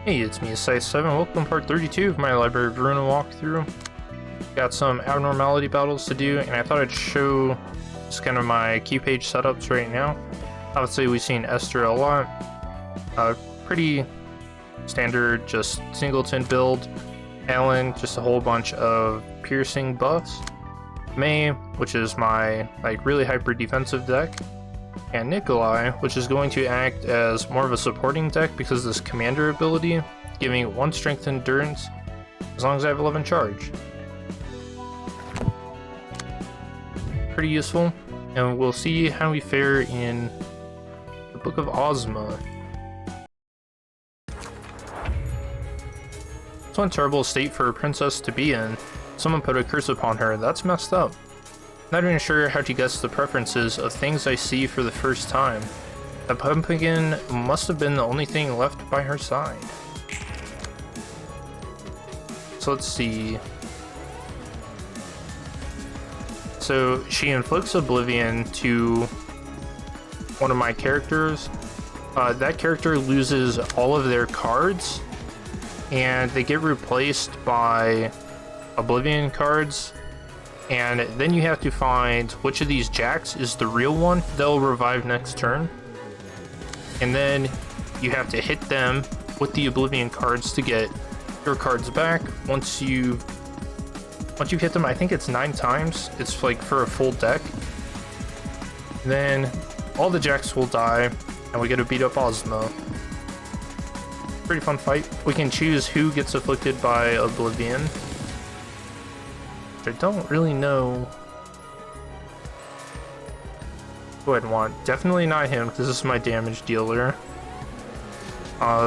Hey, it's me, Xiao. Welcome to part 32 of my Library of Ruina walkthrough. Got some abnormality battles to do, and I thought I'd show just kind of my key page setups right now. Obviously, we've seen Esther a lot. Pretty standard, just singleton build. Alan, just a whole bunch of piercing buffs. May, which is my really hyper defensive deck. And Nikolai, which is going to act as more of a supporting deck because of this commander ability, giving 1 strength endurance as long as I have 11 charge. Pretty useful, and we'll see how we fare in the Book of Ozma. It's one terrible state for a princess to be in. Someone put a curse upon her. That's messed up. Not even sure how to guess the preferences of things I see for the first time. The pumpkin must have been the only thing left by her side. So let's see. So she inflicts oblivion to one of my characters. That character loses all of their cards, and they get replaced by oblivion cards. And then you have to find which of these jacks is the real one. They'll revive next turn. And then you have to hit them with the oblivion cards to get your cards back. Once you've hit them, I think it's 9 times. It's like for a full deck. Then all the jacks will die, and we get to beat up Ozma. Pretty fun fight. We can choose who gets afflicted by oblivion. I don't really know who I'd want. Definitely not him, because this is my damage dealer.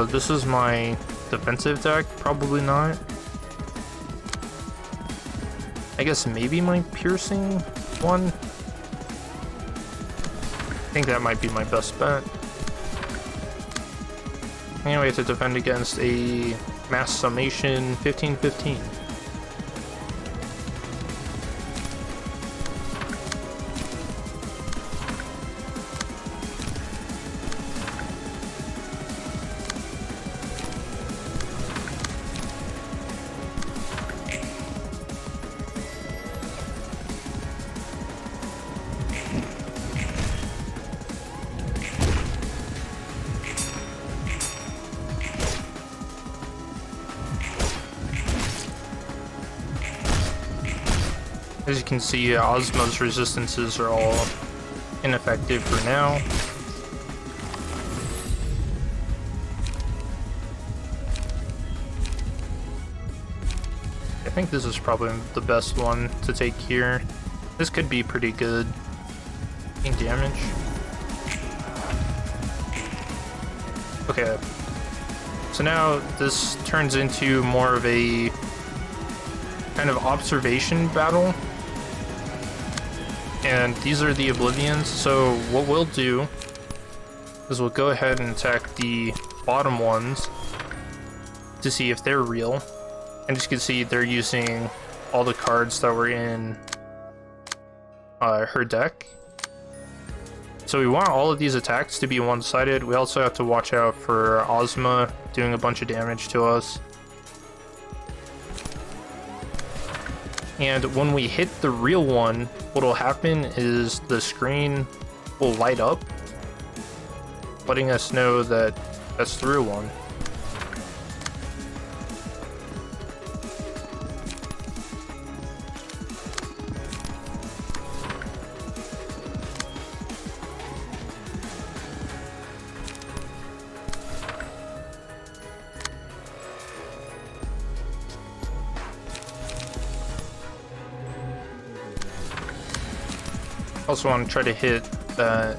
This is my defensive deck. Probably not. I guess maybe my piercing one. I think that might be my best bet. Anyway, to defend against a mass summation 15-15. As you can see, Ozma's resistances are all ineffective for now. I think this is probably the best one to take here. This could be pretty good in damage. Okay, so now this turns into more of a kind of observation battle. And these are the oblivions, so what we'll do is we'll go ahead and attack the bottom ones to see if they're real. And as you can see, they're using all the cards that were in her deck. So we want all of these attacks to be one-sided. We also have to watch out for Ozma doing a bunch of damage to us. And when we hit the real one, what'll happen is the screen will light up, letting us know that that's the real one. Also want to try to hit that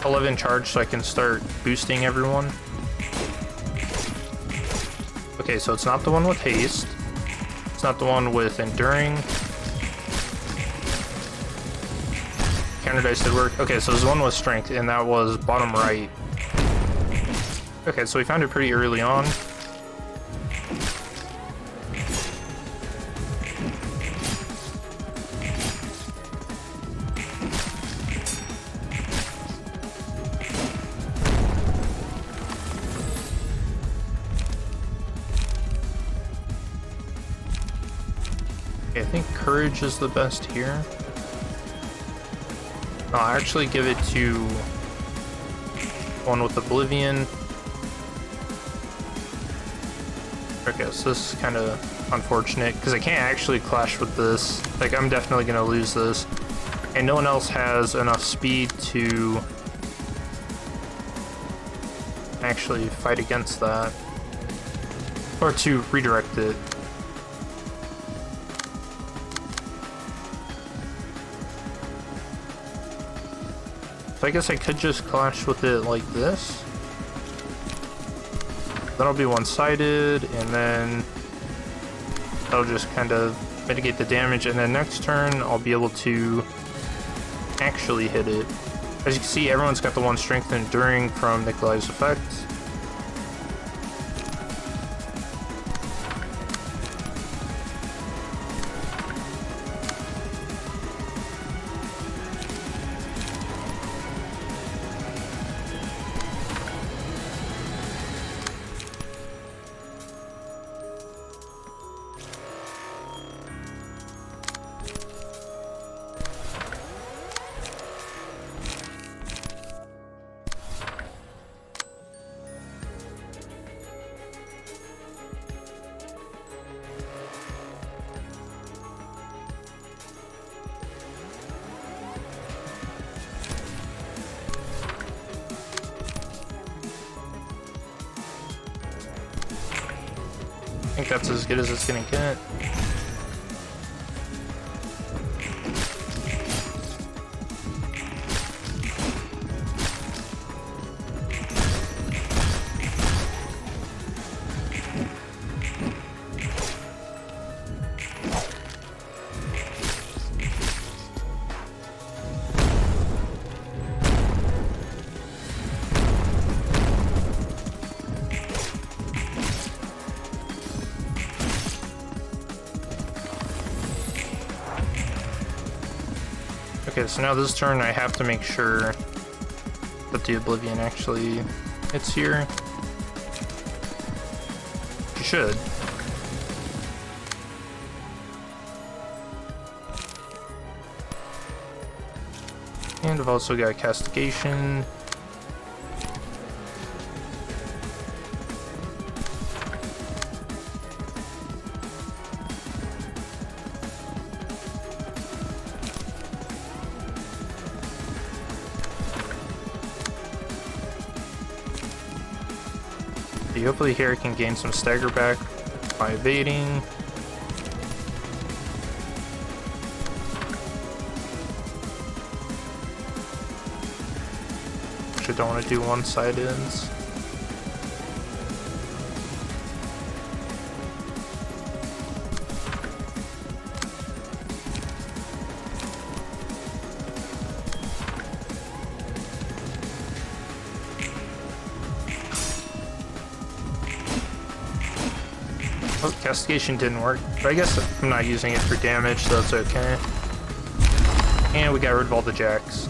11 charge so I can start boosting everyone. Okay, so it's not the one with haste. It's not the one with enduring. Counter dice did work. Okay, so there's one with strength, and that was bottom right. Okay, so we found it pretty early on. think courage is the best here. I'll actually give it to one with oblivion. Okay, so this is kind of unfortunate because I can't actually clash with this. Like, I'm definitely gonna lose this, and no one else has enough speed to actually fight against that, or to redirect it. So I guess I could just clash with it like this. That'll be one-sided, and then that'll just kind of mitigate the damage, and then next turn I'll be able to actually hit it. As you can see, everyone's got the one strength and enduring from Nikolai's effects. I think that's as good as it's gonna get. Okay, so now this turn I have to make sure that the Oblivion actually hits here. You should. And I've also got Castigation. Hopefully here I can gain some stagger back by evading. Which I don't want to do one-sideds. Castigation didn't work, but I guess I'm not using it for damage, so that's okay. And we got rid of all the jacks.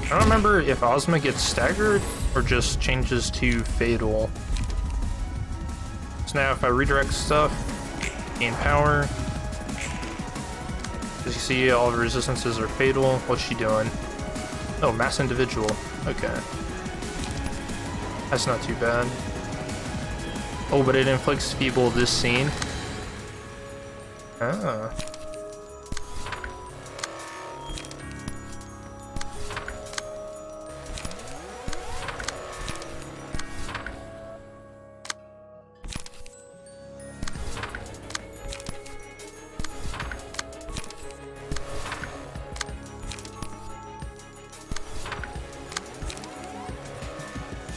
I don't remember if Ozma gets staggered or just changes to fatal. So now if I redirect stuff, gain power. As you see, all the resistances are fatal. What's she doing? Oh, mass individual. Okay. That's not too bad. Oh, but it inflicts feeble this scene. Ah.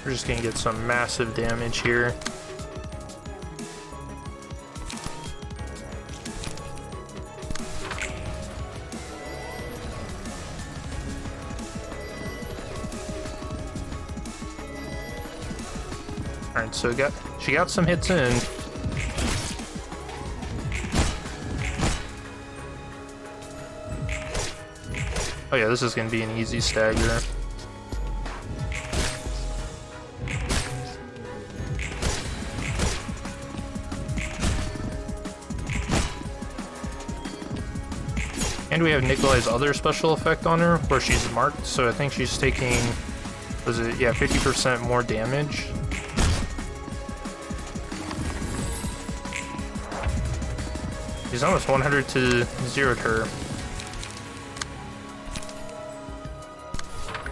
We're just gonna get some massive damage here. Alright, so she got some hits in. Oh yeah, this is gonna be an easy stagger. And we have Nikolai's other special effect on her, where she's marked, so I think she's taking, was it, yeah, 50% more damage. He's almost 100 to 0'd her.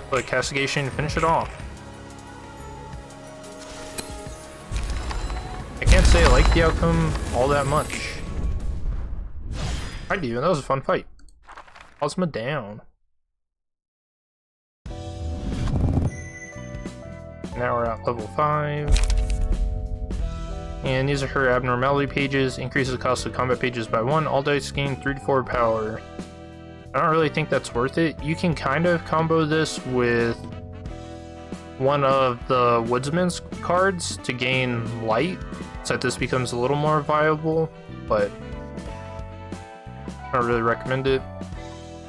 But castigation, finish it off. I can't say I like the outcome all that much. I do, that was a fun fight. Ozma down. Now we're at level 5. And these are her abnormality pages. Increases the cost of combat pages by 1. All dice gain 3 to 4 power. I don't really think that's worth it. You can kind of combo this with one of the Woodsman's cards to gain light, so that this becomes a little more viable, but I don't really recommend it.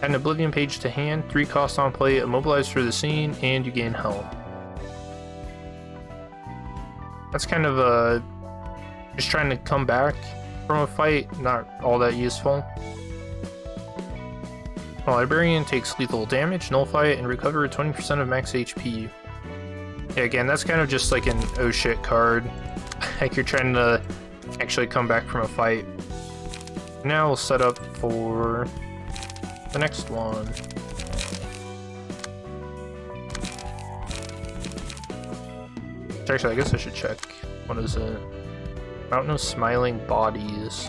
Add an Oblivion page to hand, 3 cost on play, immobilize for the scene, and you gain health. That's kind of a just trying to come back from a fight, not all that useful. A librarian takes lethal damage, nullify it, and recover 20% of max HP. Yeah, again, that's kind of just like an oh shit card. Like you're trying to actually come back from a fight. Now we'll set up for the next one. Actually, I guess I should check. What is it? Mountain of Smiling Bodies.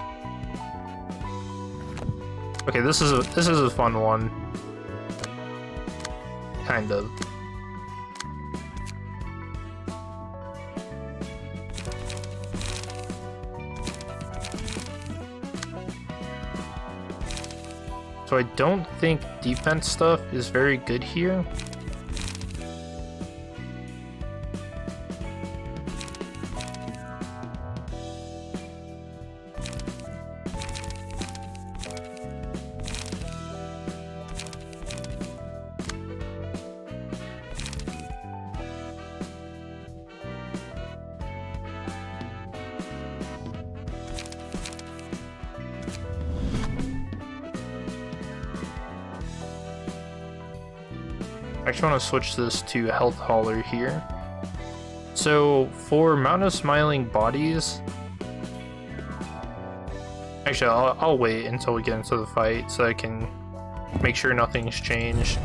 Okay, this is a fun one. Kind of. So I don't think defense stuff is very good here. I actually want to switch this to Health Hauler here. So for Mountain of Smiling Bodies, actually I'll wait until we get into the fight so I can make sure nothing's changed.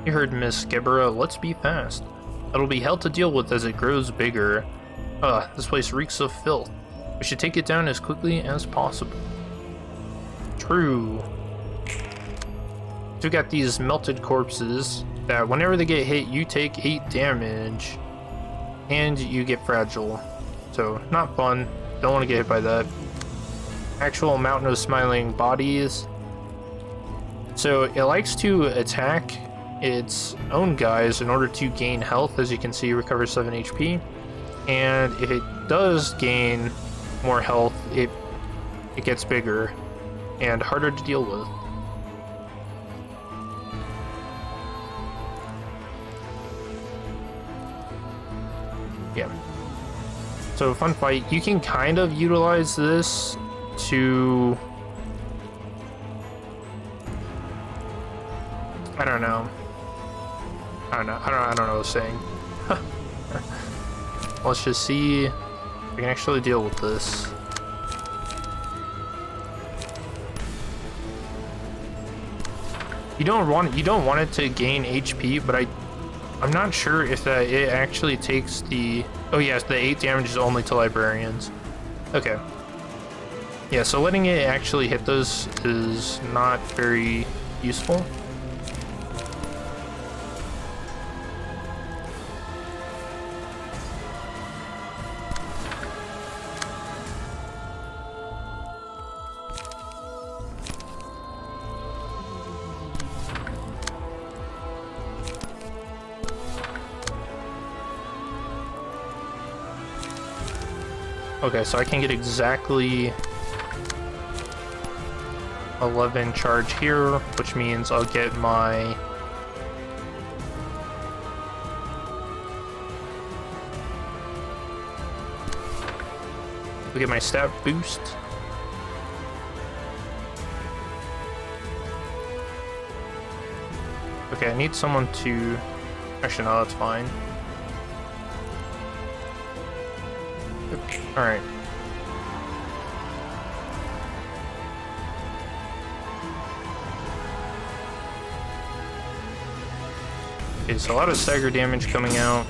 You heard Miss Gebura, let's be fast. It'll be hell to deal with as it grows bigger. This place reeks of filth. We should take it down as quickly as possible. True. So we got these melted corpses that whenever they get hit, you take 8 damage. And you get fragile. So, not fun. Don't want to get hit by that. Actual Mountain of Smiling Bodies. So, it likes to attack its own guys in order to gain health. As you can see, recovers 7 HP, and if it does gain more health, it gets bigger and harder to deal with. Yeah, so fun fight. You can kind of utilize this to, I don't know what I was saying. Let's just see if we can actually deal with this. You don't want it to gain HP, but I'm not sure if that it actually takes the, oh yes, the 8 damage is only to librarians. Okay. Yeah, so letting it actually hit those is not very useful. Okay, so I can get exactly 11 charge here, which means I'll get my stat boost. Okay, I need someone to... Actually, no, that's fine. Alright. Okay, so a lot of stagger damage coming out.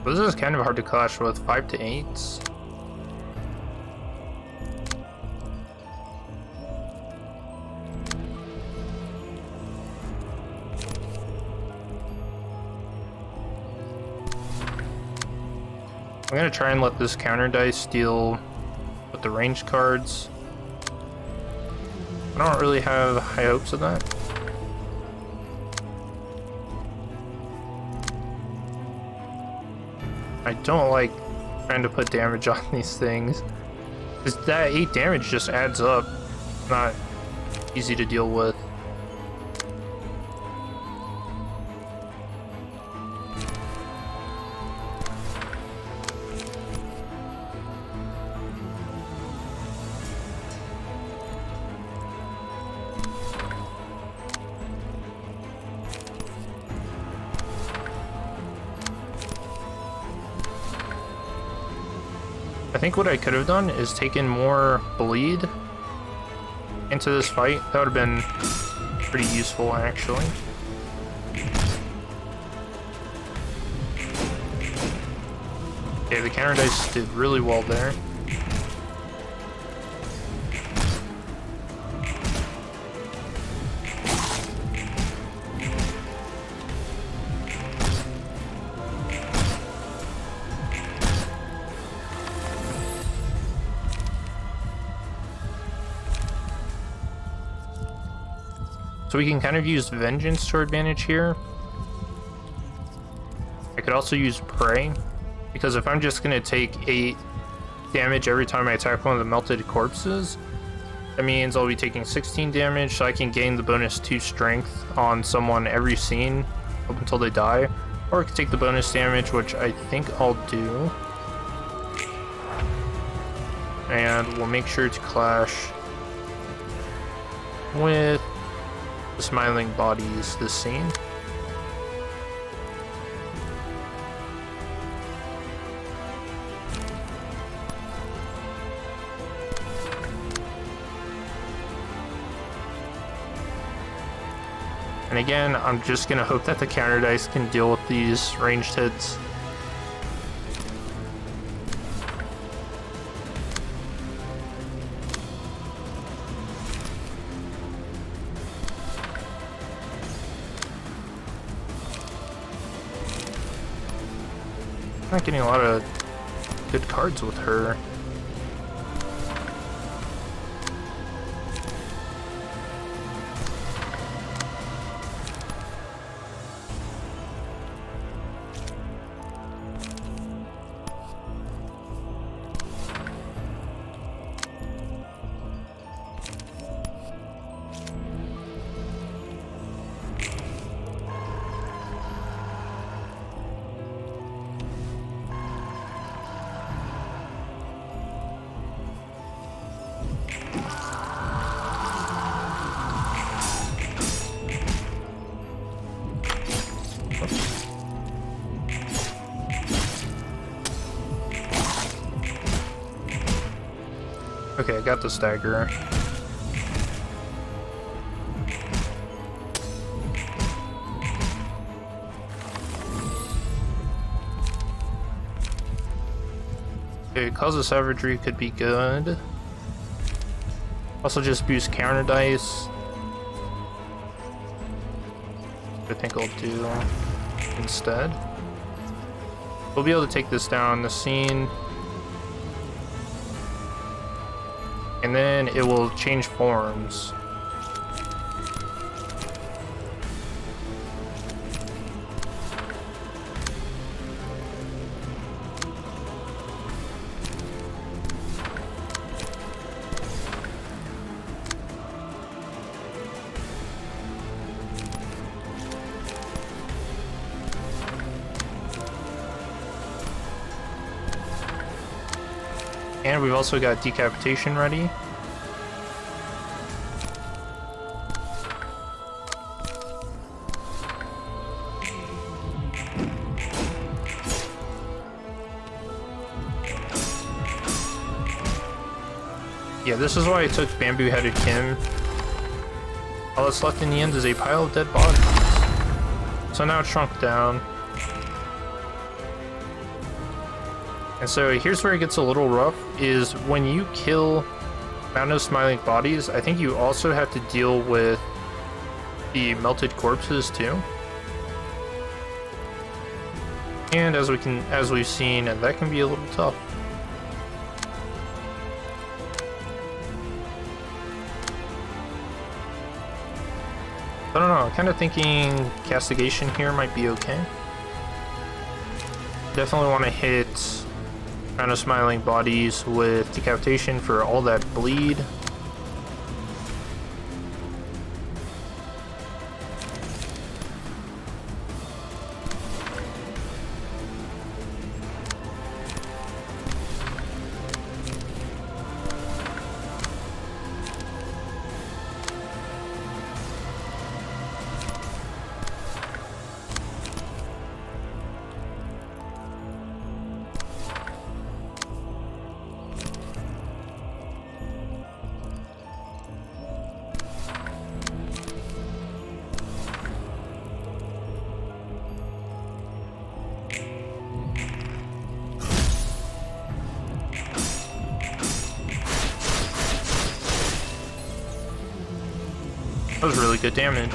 This is kind of hard to clash with 5 to 8s. I'm gonna try and let this counter dice deal with the ranged cards. I don't really have high hopes of that. I don't like trying to put damage on these things, because that 8 damage just adds up. Not easy to deal with. I think what I could have done is taken more bleed into this fight. That would have been pretty useful, actually. Okay, the counter dice did really well there. So we can kind of use Vengeance to our advantage here. I could also use Prey, because if I'm just going to take 8 damage every time I attack one of the melted corpses, that means I'll be taking 16 damage, so I can gain the bonus 2 strength on someone every scene up until they die. Or I can take the bonus damage, which I think I'll do. And we'll make sure to clash with the smiling bodies this scene. And again, I'm just gonna hope that the counter dice can deal with these ranged hits. Not getting a lot of good cards with her. Okay, I got the stagger. Okay, Cause of Savagery could be good. Also just boost counter dice. I think I'll do instead. We'll be able to take this down the scene. And then it will change forms. And we've also got decapitation ready. Yeah, this is why I took bamboo-headed Kim. All that's left in the end is a pile of dead bodies. So now it's shrunk down. And so here's where it gets a little rough, is when you kill Mountain of Smiling Bodies, I think you also have to deal with the melted corpses too. And as we've seen, that can be a little tough. I don't know, I'm kind of thinking castigation here might be okay. Definitely want to hit Mountain of Smiling Bodies with decapitation for all that bleed. That was really good damage.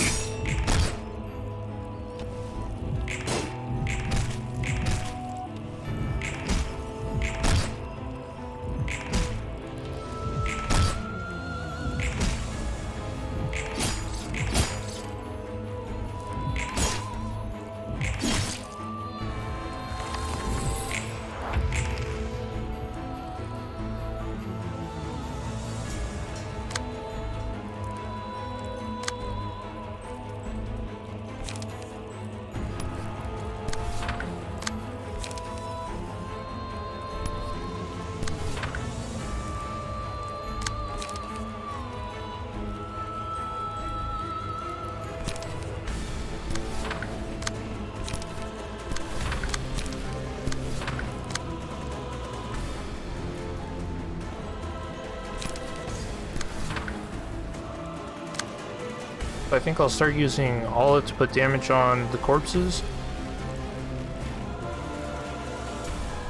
I think I'll start using Olive to put damage on the corpses,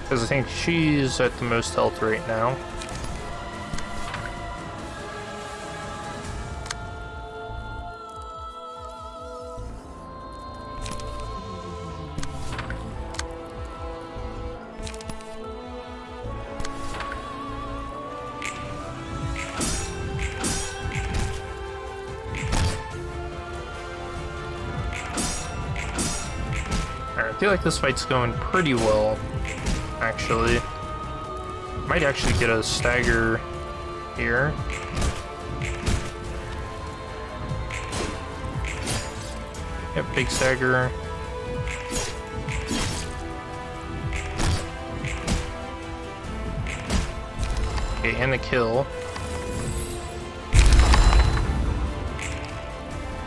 because I think she's at the most health right now. I feel like this fight's going pretty well, actually. Might actually get a stagger here. Yep, big stagger. Okay, and the kill.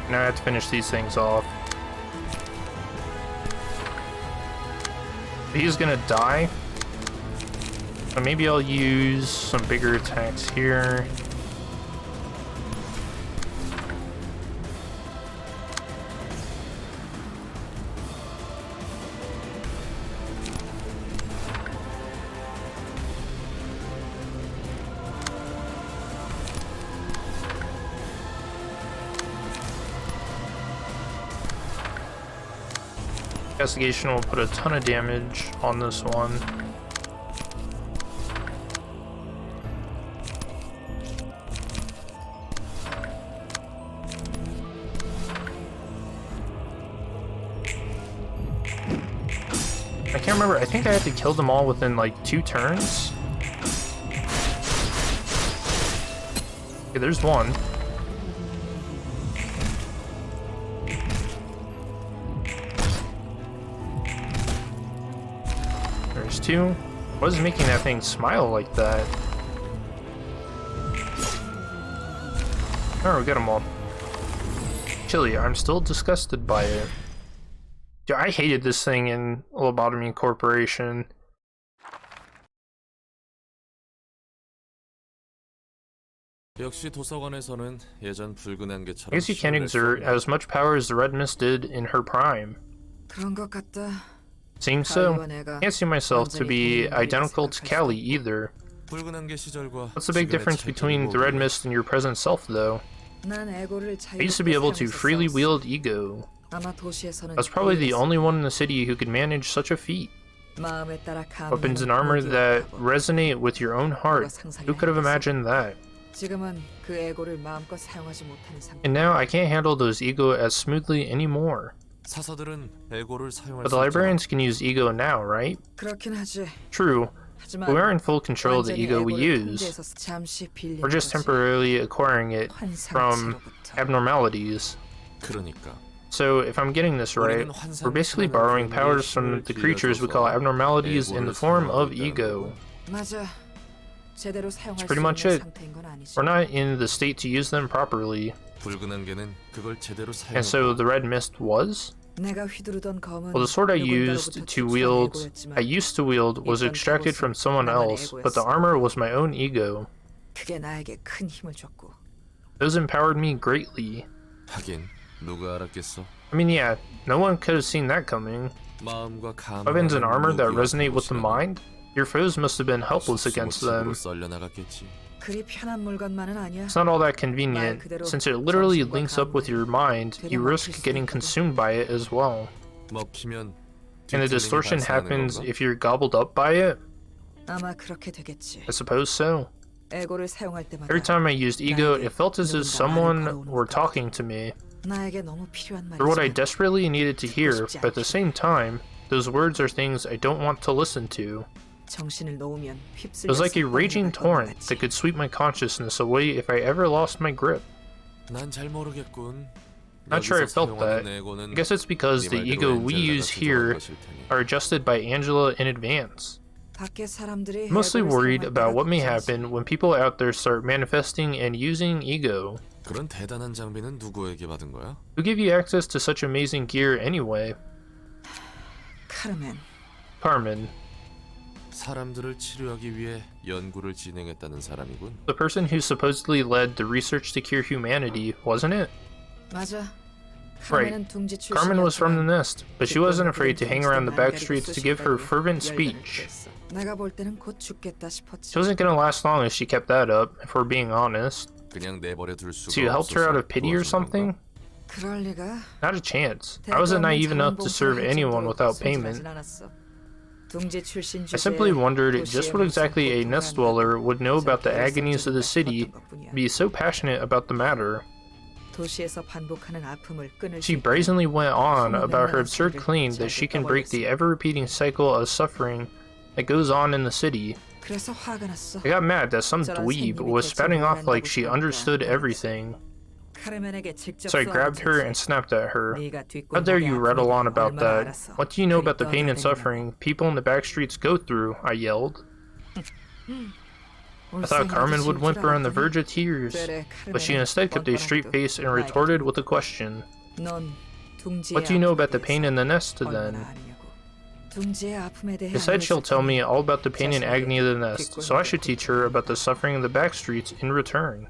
Now I have to finish these things off. He's gonna die, so maybe I'll use some bigger attacks here. Investigation will put a ton of damage on this one. I can't remember, I think I had to kill them all within like 2 turns. Okay, there's one. There's 2. What is making that thing smile like that? Oh, we got them all. Chili, I'm still disgusted by it. Dude, I hated this thing in Lobotomy Corporation. I guess you can't exert as much power as the Red Mist did in her prime. Seems so. Can't see myself to be identical to Callie either. What's the big difference between the Red Mist and your present self, though? I used to be able to freely wield ego. I was probably the only one in the city who could manage such a feat. Weapons and armor that resonate with your own heart. Who could have imagined that? And now I can't handle those ego as smoothly anymore. But the librarians can use ego now, right? True, but we are in full control of the ego we use. We're just temporarily acquiring it from abnormalities. So, if I'm getting this right, we're basically borrowing powers from the creatures we call abnormalities in the form of ego. That's pretty much it. We're not in the state to use them properly. And so the Red Mist was? Well, the sword I used to wield was extracted from someone else, but the armor was my own ego. Those empowered me greatly. I mean, yeah, no one could have seen that coming. Weapons and armor that resonate with the mind? Your foes must have been helpless against them. It's not all that convenient. Since it literally links up with your mind, you risk getting consumed by it as well. And the distortion happens if you're gobbled up by it? I suppose so. Every time I used ego, it felt as if someone were talking to me. For what I desperately needed to hear, but at the same time, those words are things I don't want to listen to. It was like a raging torrent that could sweep my consciousness away if I ever lost my grip. Not sure I felt that. I guess it's because the ego we use here are adjusted by Angela in advance. I'm mostly worried about what may happen when people out there start manifesting and using ego. Who gave you access to such amazing gear anyway? Carmen. The person who supposedly led the research to cure humanity, wasn't it? Right. Carmen was from the Nest, but she wasn't afraid to hang around the back streets to give her fervent speech. She wasn't gonna last long if she kept that up, if we're being honest. So you helped her out of pity or something? Not a chance. I wasn't naive enough to serve anyone without payment. I simply wondered just what exactly a Nest Dweller would know about the agonies of the city and be so passionate about the matter. She brazenly went on about her absurd claim that she can break the ever-repeating cycle of suffering that goes on in the city. I got mad that some dweeb was spouting off like she understood everything. So I grabbed her and snapped at her. How dare you rattle on about that? What do you know about the pain and suffering people in the back streets go through? I yelled. I thought Carmen would whimper on the verge of tears, but she instead kept a straight face and retorted with a question. What do you know about the pain in the nest then? Instead, she'll tell me all about the pain and agony of the nest, so I should teach her about the suffering in the back streets in return.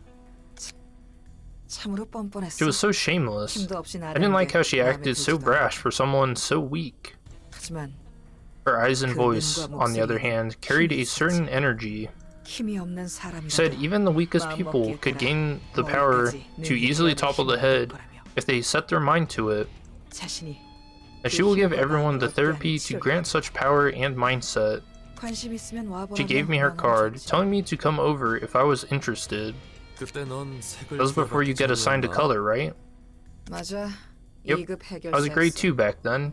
She was so shameless. I didn't like how she acted so brash for someone so weak. Her eyes and voice, on the other hand, carried a certain energy. She said even the weakest people could gain the power to easily topple the head if they set their mind to it. that she will give everyone the therapy to grant such power and mindset. She gave me her card, telling me to come over if I was interested. That was before you get assigned a color, right? Yep, I was a grade 2 back then.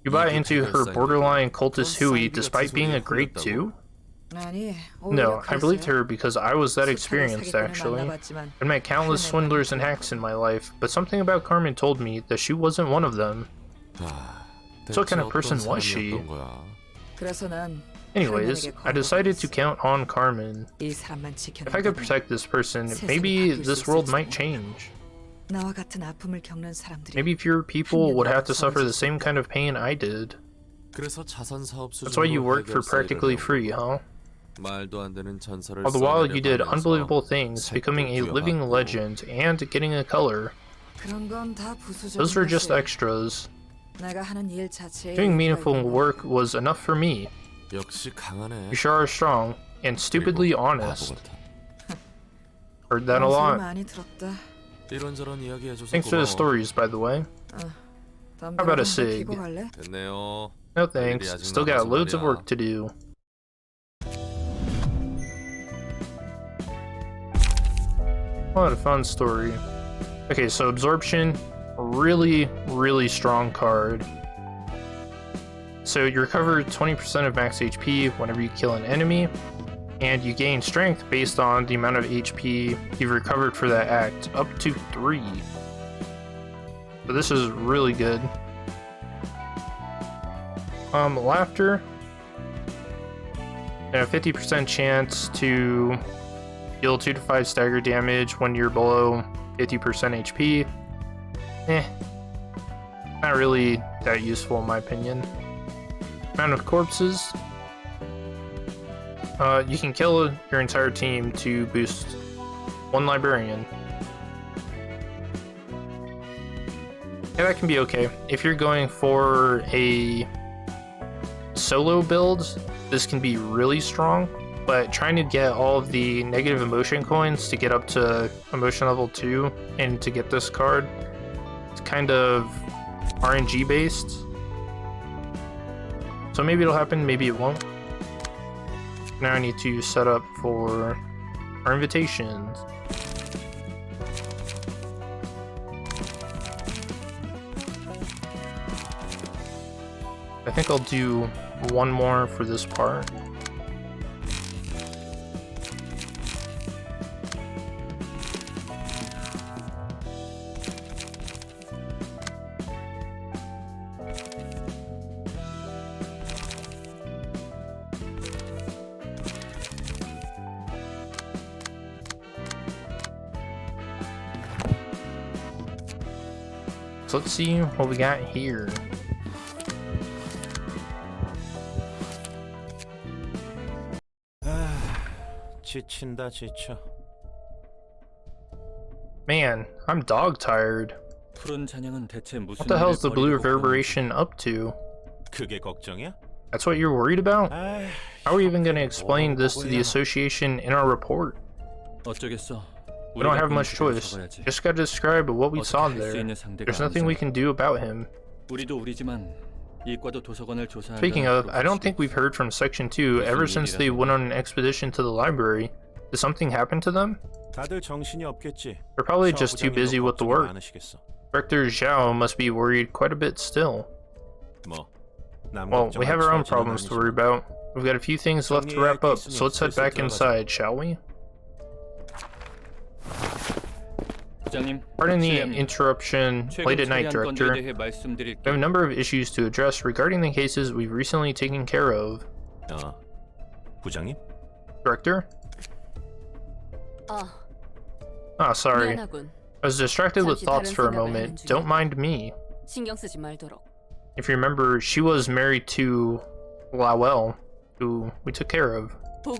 You bought into her borderline cultist hooey despite being a grade 2? No, I believed her because I was that experienced, actually. I'd met countless swindlers and hacks in my life, but something about Carmen told me that she wasn't one of them. So what kind of person was she? Anyways, I decided to count on Carmen. If I could protect this person, maybe this world might change. Maybe fewer people would have to suffer the same kind of pain I did. That's why you worked for practically free, huh? All the while you did unbelievable things, becoming a living legend and getting a color. Those were just extras. Doing meaningful work was enough for me. You sure are strong and stupidly honest. Heard that a lot. Thanks for the stories, by the way. How about a cig? No thanks, still got loads of work to do. What a fun story. Okay, so absorption, really strong card. So you recover 20% of max HP whenever you kill an enemy, and you gain strength based on the amount of HP you've recovered for that act, up to 3. So this is really good. Laughter. You have 50% chance to deal 2 to 5 stagger damage when you're below 50% HP. Not really that useful in my opinion. Amount of corpses. You can kill your entire team to boost 1 librarian. Yeah, that can be okay. If you're going for a solo build, this can be really strong, but trying to get all of the negative emotion coins to get up to emotion level 2 and to get this card, it's kind of RNG based. So maybe it'll happen, maybe it won't. Now I need to set up for our invitations. I think I'll do 1 more for this part. So let's see what we got here. Man, I'm dog tired. What the hell is the blue reverberation up to? That's what you're worried about? How are we even going to explain this to the association in our report? We don't have much choice. Just gotta describe what we saw there. There's nothing we can do about him. Speaking of, I don't think we've heard from Section 2 ever since they went on an expedition to the library. Did something happen to them? They're probably just too busy with the work. Director Xiao must be worried quite a bit still. Well, we have our own problems to worry about. We've got a few things left to wrap up, so let's head back inside, shall we? Pardon the interruption late at night, Director. We have a number of issues to address regarding the cases we've recently taken care of. Director? Ah, sorry. I was distracted with thoughts for a moment. Don't mind me. If you remember, she was married to Lowell, who we took care of. Or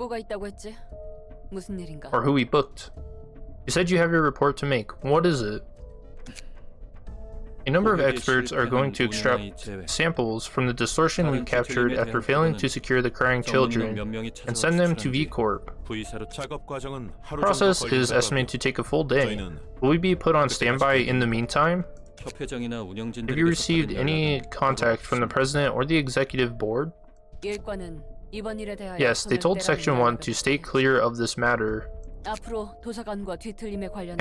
who we booked. You said you have your report to make. What is it? A number of experts are going to extract samples from the distortion we captured after failing to secure the crying children and send them to V Corp. The process is estimated to take a full day. Will we be put on standby in the meantime? 협회장이나 운영진들에게 Have you received any contact from the president or the executive board? Yes, they told Section 1 to stay clear of this matter. An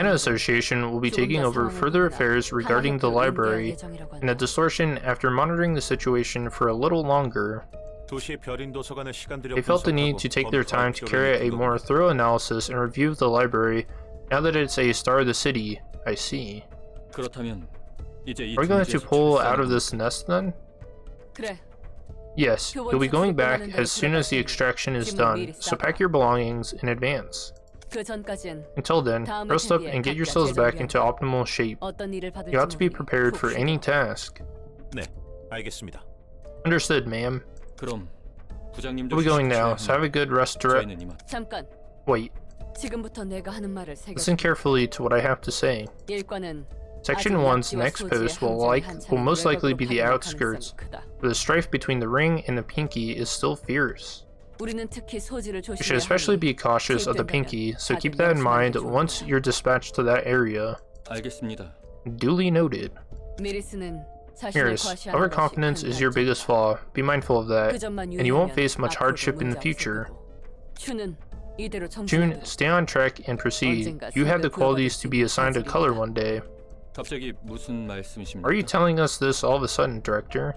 association will be taking over further affairs regarding the library and a distortion after monitoring the situation for a little longer. They felt the need to take their time to carry out a more thorough analysis and review of the library now that it's a star of the city. I see. Are we going to pull out of this nest then? Yes, you'll be going back as soon as the extraction is done, so pack your belongings in advance. Until then, rest up and get yourselves back into optimal shape. You have to be prepared for any task. Understood, ma'am. We'll be going now, so have a good rest. Wait. Listen carefully to what I have to say. Section 1's next post will most likely be the outskirts, where the strife between the ring and the pinky is still fierce. You should especially be cautious of the pinky, so keep that in mind once you're dispatched to that area. Duly noted. Mirrors, overconfidence is your biggest flaw. Be mindful of that, and you won't face much hardship in the future. June, stay on track and proceed. You have the qualities to be assigned a color one day. Are you telling us this all of a sudden, Director?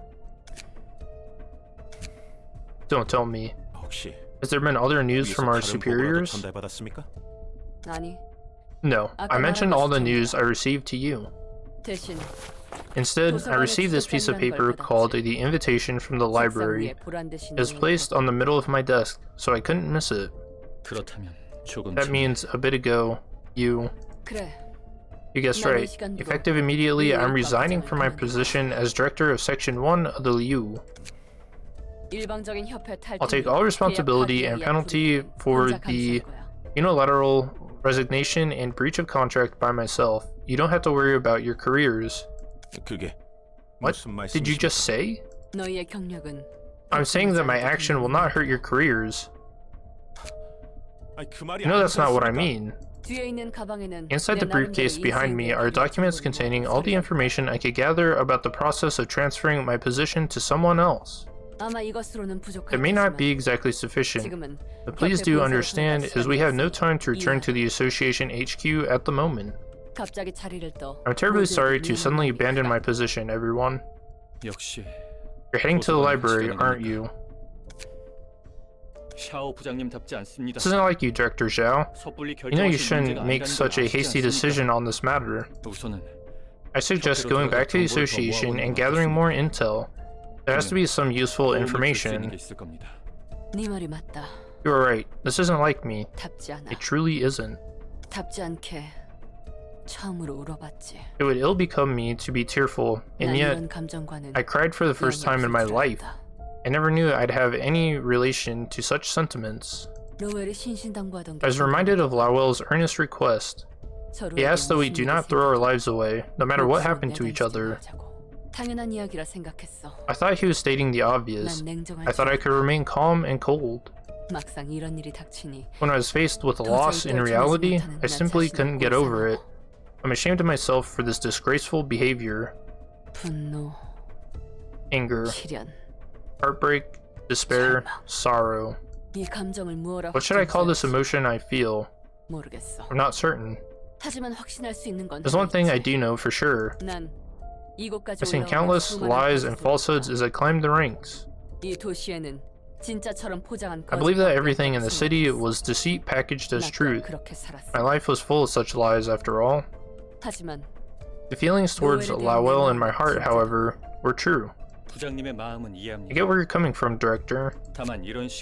Don't tell me. Has there been other news from our superiors? No, I mentioned all the news I received to you. Instead, I received this piece of paper called the invitation from the library. It was placed on the middle of my desk, so I couldn't miss it. That means a bit ago, you guessed right. Effective immediately, I'm resigning from my position as director of Section 1 of the Liu. I'll take all responsibility and penalty for the unilateral resignation and breach of contract by myself. You don't have to worry about your careers. What did you just say? I'm saying that my action will not hurt your careers. You know that's not what I mean. Inside the briefcase behind me are documents containing all the information I could gather about the process of transferring my position to someone else. It may not be exactly sufficient, but please do understand as we have no time to return to the Association HQ at the moment. I'm terribly sorry to suddenly abandon my position, everyone. You're heading to the library, aren't you? This isn't like you, Director Xiao. You know you shouldn't make such a hasty decision on this matter. I suggest going back to the Association and gathering more intel. There has to be some useful information. You are right. This isn't like me. It truly isn't. It would ill become me to be tearful, and yet I cried for the first time in my life. I never knew I'd have any relation to such sentiments. I was reminded of Lowell's earnest request. He asked that we do not throw our lives away, no matter what happened to each other. I thought he was stating the obvious. I thought I could remain calm and cold. When I was faced with a loss in reality, I simply couldn't get over it. I'm ashamed of myself for this disgraceful behavior. Anger, heartbreak, despair, sorrow. What should I call this emotion I feel? I'm not certain. There's one thing I do know for sure. I've seen countless lies and falsehoods as I climbed the ranks. I believe that everything in the city was deceit packaged as truth. My life was full of such lies after all. The feelings towards Lowell in my heart, however, were true. I get where you're coming from, Director.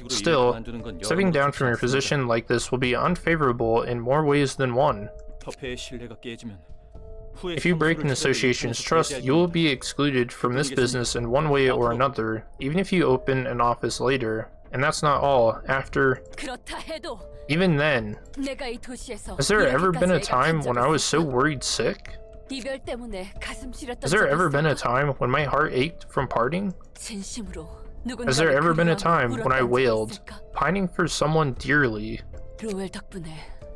Still, stepping down from your position like this will be unfavorable in more ways than one. If you break an association's trust, you will be excluded from this business in one way or another, even if you open an office later. And that's not all. Even then, has there ever been a time when I was so worried sick? Has there ever been a time when my heart ached from parting? Has there ever been a time when I wailed, pining for someone dearly?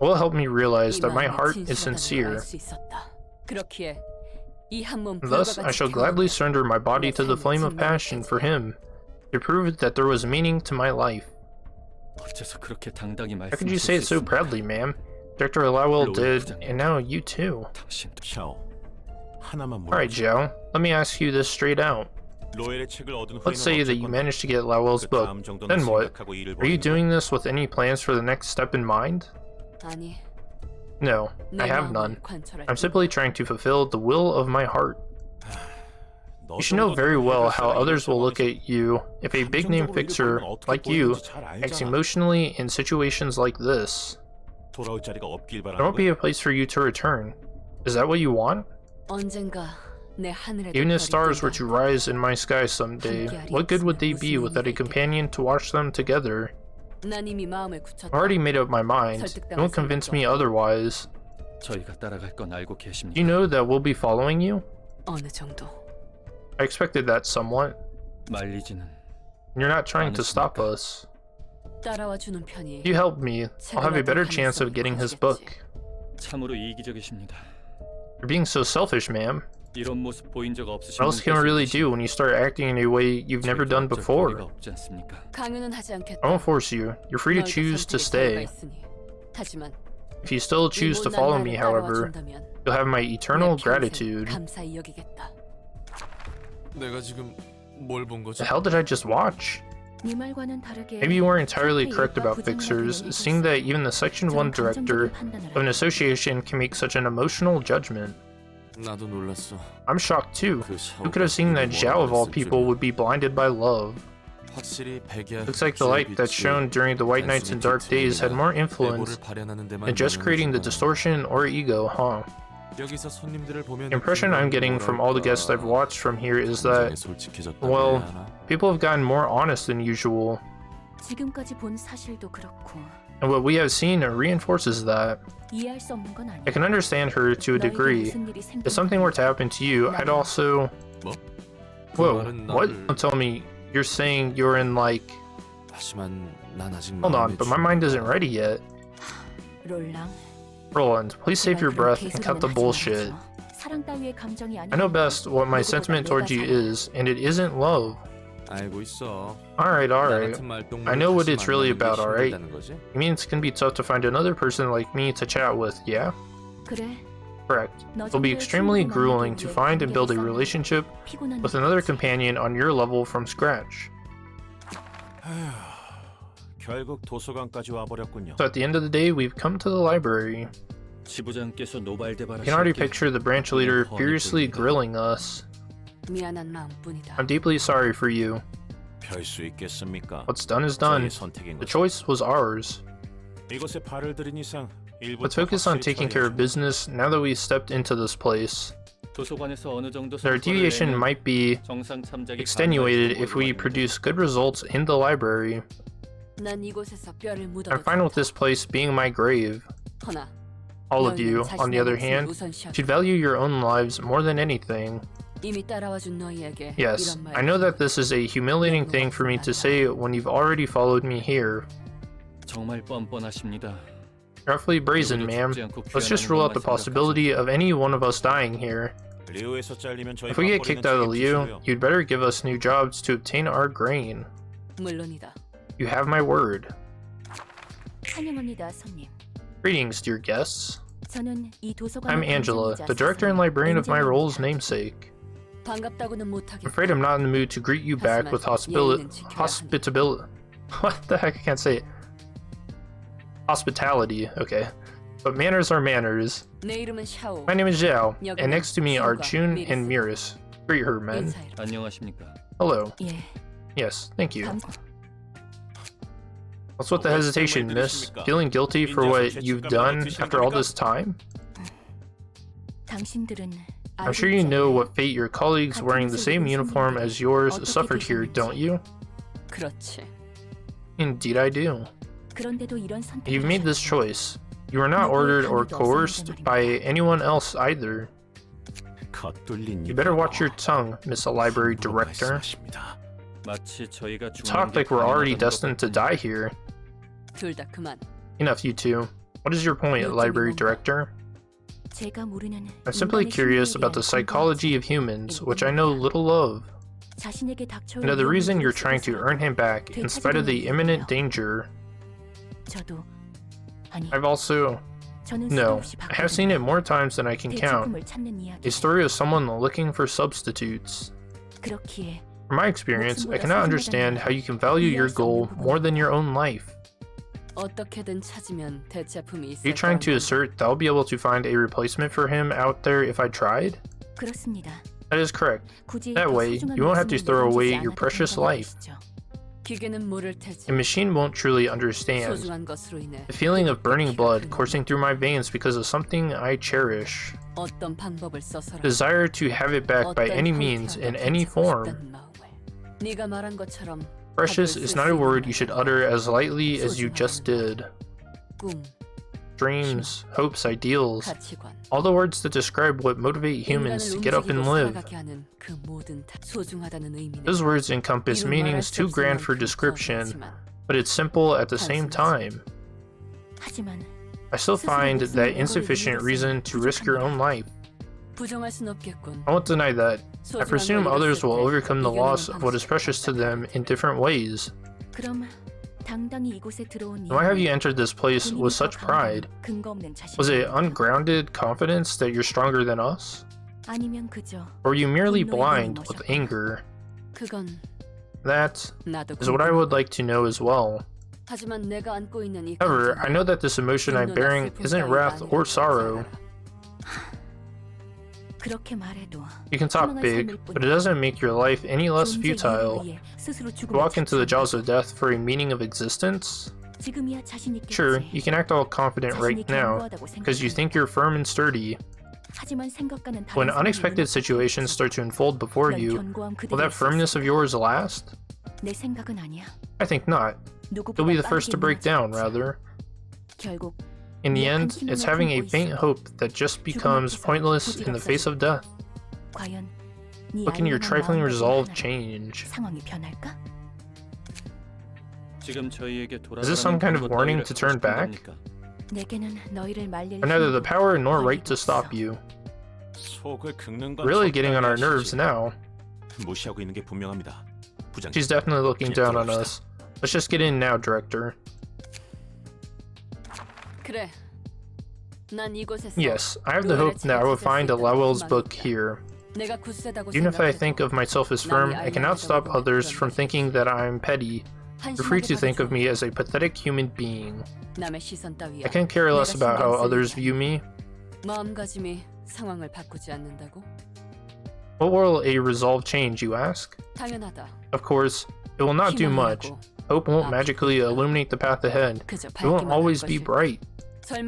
Will help me realize that my heart is sincere. Thus, I shall gladly surrender my body to the flame of passion for him, to prove that there was meaning to my life. How could you say it so proudly, ma'am? Dr. Lowell did, and now you too. Alright, Xiao, let me ask you this straight out. Let's say that you managed to get Lowell's book. Then what? Are you doing this with any plans for the next step in mind? No, I have none. I'm simply trying to fulfill the will of my heart. You should know very well how others will look at you if a big-name fixer like you acts emotionally in situations like this. There won't be a place for you to return. Is that what you want? Even if stars were to rise in my sky someday, what good would they be without a companion to watch them together? I've already made up my mind. Don't convince me otherwise. You know that we'll be following you? I expected that somewhat. You're not trying to stop us. If you help me, I'll have a better chance of getting his book. You're being so selfish, ma'am. What else can we really do when you start acting in a way you've never done before? I won't force you. You're free to choose to stay. If you still choose to follow me, however, you'll have my eternal gratitude. The hell did I just watch? Maybe you weren't entirely correct about fixers, seeing that even the Section 1 director of an association can make such an emotional judgment. I'm shocked too. Who could have seen that Xiao of all people would be blinded by love? Looks like the light that's shown during the White Nights and Dark Days had more influence than just creating the distortion or ego, huh? The impression I'm getting from all the guests I've watched from here is that, well, people have gotten more honest than usual. And what we have seen reinforces that. I can understand her to a degree. If something were to happen to you, I'd also... Whoa, what? Don't tell me you're saying you're in like... Hold on, but my mind isn't ready yet. Roland, please save your breath and cut the bullshit. I know best what my sentiment towards you is, and it isn't love. Alright. I know what it's really about, alright? It means it can be tough to find another person like me to chat with, yeah? Correct. It'll be extremely grueling to find and build a relationship with another companion on your level from scratch. So at the end of the day, we've come to the library. I can already picture the branch leader furiously grilling us. I'm deeply sorry for you. What's done is done. The choice was ours. Let's focus on taking care of business now that we've stepped into this place. Our deviation might be extenuated if we produce good results in the library. I'm fine with this place being my grave. All of you, on the other hand, should value your own lives more than anything. Yes, I know that this is a humiliating thing for me to say when you've already followed me here. Roughly brazen, ma'am. Let's just rule out the possibility of any one of us dying here. If we get kicked out of Liu, you'd better give us new jobs to obtain our grain. You have my word. Greetings, dear guests. I'm Angela, the director and librarian of my role's namesake. I'm afraid I'm not in the mood to greet you back with hospitability. What the heck? I can't say it. Hospitality, okay. But manners are manners. My name is Xiao, and next to me are June and Miris. Greet her, men. Hello. Yes, thank you. What's with the hesitation, miss? Feeling guilty for what you've done after all this time? I'm sure you know what fate your colleagues wearing the same uniform as yours suffered here, don't you? Indeed I do. You've made this choice. You were not ordered or coerced by anyone else either. You better watch your tongue, Miss Library Director. You talk like we're already destined to die here. Enough, you two. What is your point, Library Director? I'm simply curious about the psychology of humans, which I know little of. I know the reason you're trying to earn him back, in spite of the imminent danger. I've also... No, I have seen it more times than I can count. A story of someone looking for substitutes. From my experience, I cannot understand how you can value your goal more than your own life. Are you trying to assert that I'll be able to find a replacement for him out there if I tried? That is correct. That way, you won't have to throw away your precious life. A machine won't truly understand the feeling of burning blood coursing through my veins because of something I cherish. Desire to have it back by any means, in any form. Precious is not a word you should utter as lightly as you just did. Dreams, hopes, ideals, all the words that describe what motivate humans to get up and live. Those words encompass meanings too grand for description, but it's simple at the same time. I still find that insufficient reason to risk your own life. I won't deny that. I presume others will overcome the loss of what is precious to them in different ways. Why have you entered this place with such pride? Was it ungrounded confidence that you're stronger than us? Or are you merely blind with anger? That is what I would like to know as well. However, I know that this emotion I'm bearing isn't wrath or sorrow. You can talk big, but it doesn't make your life any less futile. To walk into the jaws of death for a meaning of existence? Sure, you can act all confident right now, because you think you're firm and sturdy. When unexpected situations start to unfold before you, will that firmness of yours last? I think not. You'll be the first to break down, rather. In the end, it's having a faint hope that just becomes pointless in the face of death. What can your trifling resolve change? Is this some kind of warning to turn back? I have neither the power nor right to stop you. Really getting on our nerves now. She's definitely looking down on us. Let's just get in now, Director. Yes, I have the hope that I will find Lowell's book here. Even if I think of myself as firm, I cannot stop others from thinking that I am petty. You're free to think of me as a pathetic human being. I can care less about how others view me. What will a resolve change, you ask? Of course, it will not do much. Hope won't magically illuminate the path ahead. It won't always be bright. It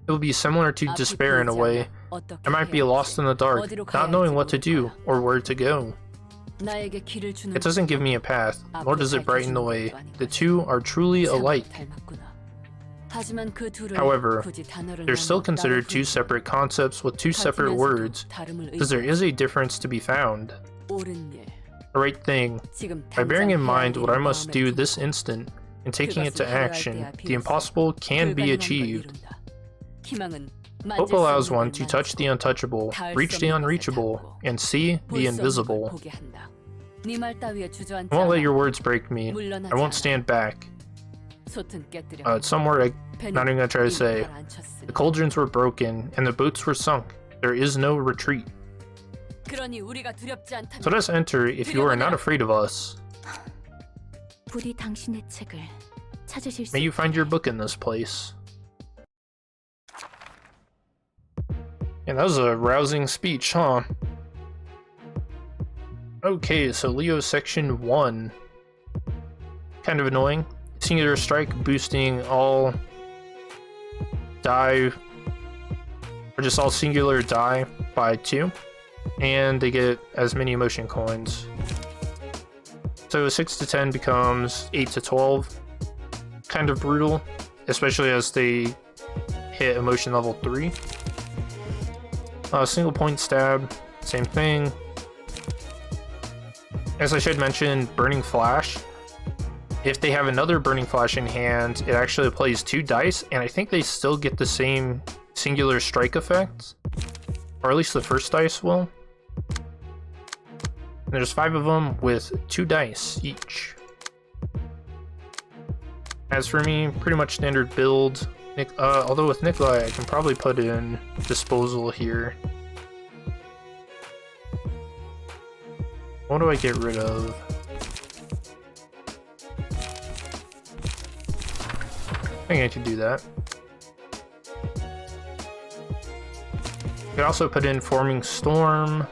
will be similar to despair in a way. I might be lost in the dark, not knowing what to do or where to go. It doesn't give me a path, nor does it brighten the way. The two are truly alike. However, they're still considered two separate concepts with two separate words, because there is a difference to be found. The right thing. By bearing in mind what I must do this instant, and taking it to action, the impossible can be achieved. Hope allows one to touch the untouchable, reach the unreachable, and see the invisible. I won't let your words break me. I won't stand back. Some word I'm not even gonna try to say. The cauldrons were broken, and the boats were sunk. There is no retreat. So let us enter if you are not afraid of us. May you find your book in this place. And that was a rousing speech, huh? Okay, so Liu Section 1. Kind of annoying. Singular strike boosting all die, or just all singular die by 2. And they get as many emotion coins. So 6 to 10 becomes 8 to 12. Kind of brutal, especially as they hit emotion level 3. Single point stab, same thing. As I should mention, Burning Flash. If they have another Burning Flash in hand, it actually plays 2 dice, and I think they still get the same singular strike effect, or at least the first dice will. And there's 5 of them with 2 dice each. As for me, pretty much standard build. Although with Nikolai, I can probably put in disposal here. What do I get rid of? I think I could do that. I could also put in Forming Storm.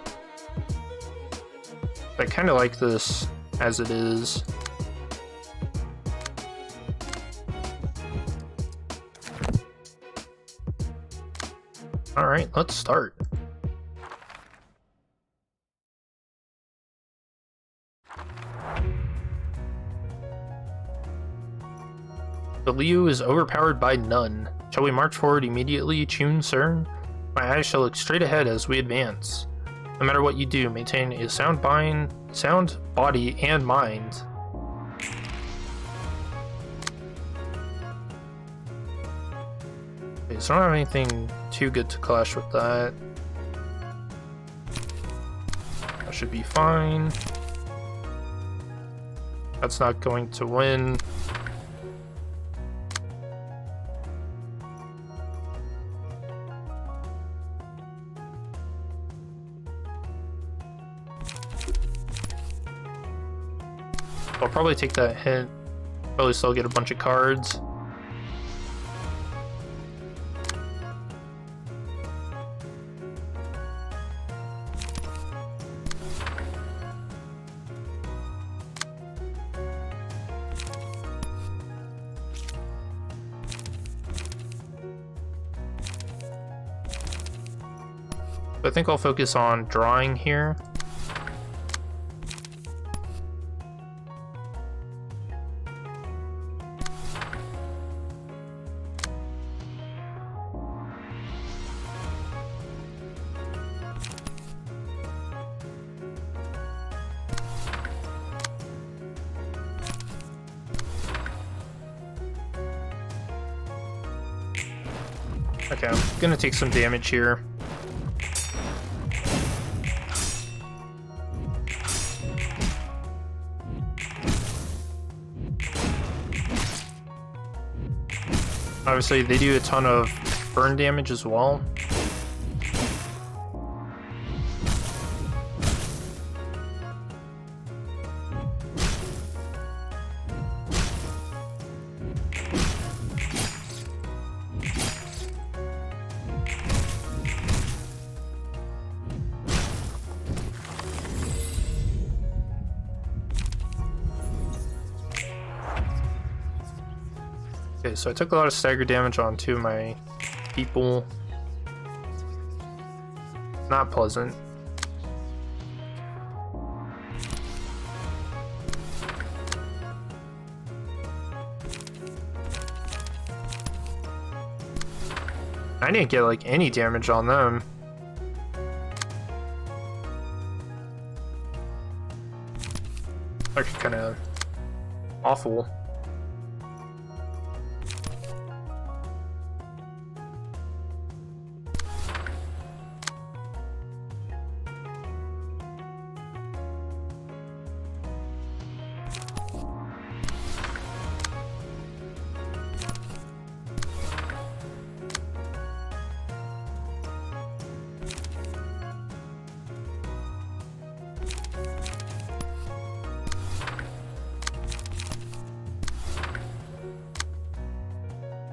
I kind of like this as it is. Alright, let's start. The Liu is overpowered by none. Shall we march forward immediately, Chun, sir? My eyes shall look straight ahead as we advance. No matter what you do, maintain a sound body and mind. Okay, so I don't have anything too good to clash with that. That should be fine. That's not going to win. I'll probably take that hit. Probably still get a bunch of cards. I think I'll focus on drawing here. Okay, I'm gonna take some damage here. Obviously, they do a ton of burn damage as well. Okay, so I took a lot of stagger damage on 2 of my people. Not pleasant. I didn't get like any damage on them. Like kind of awful.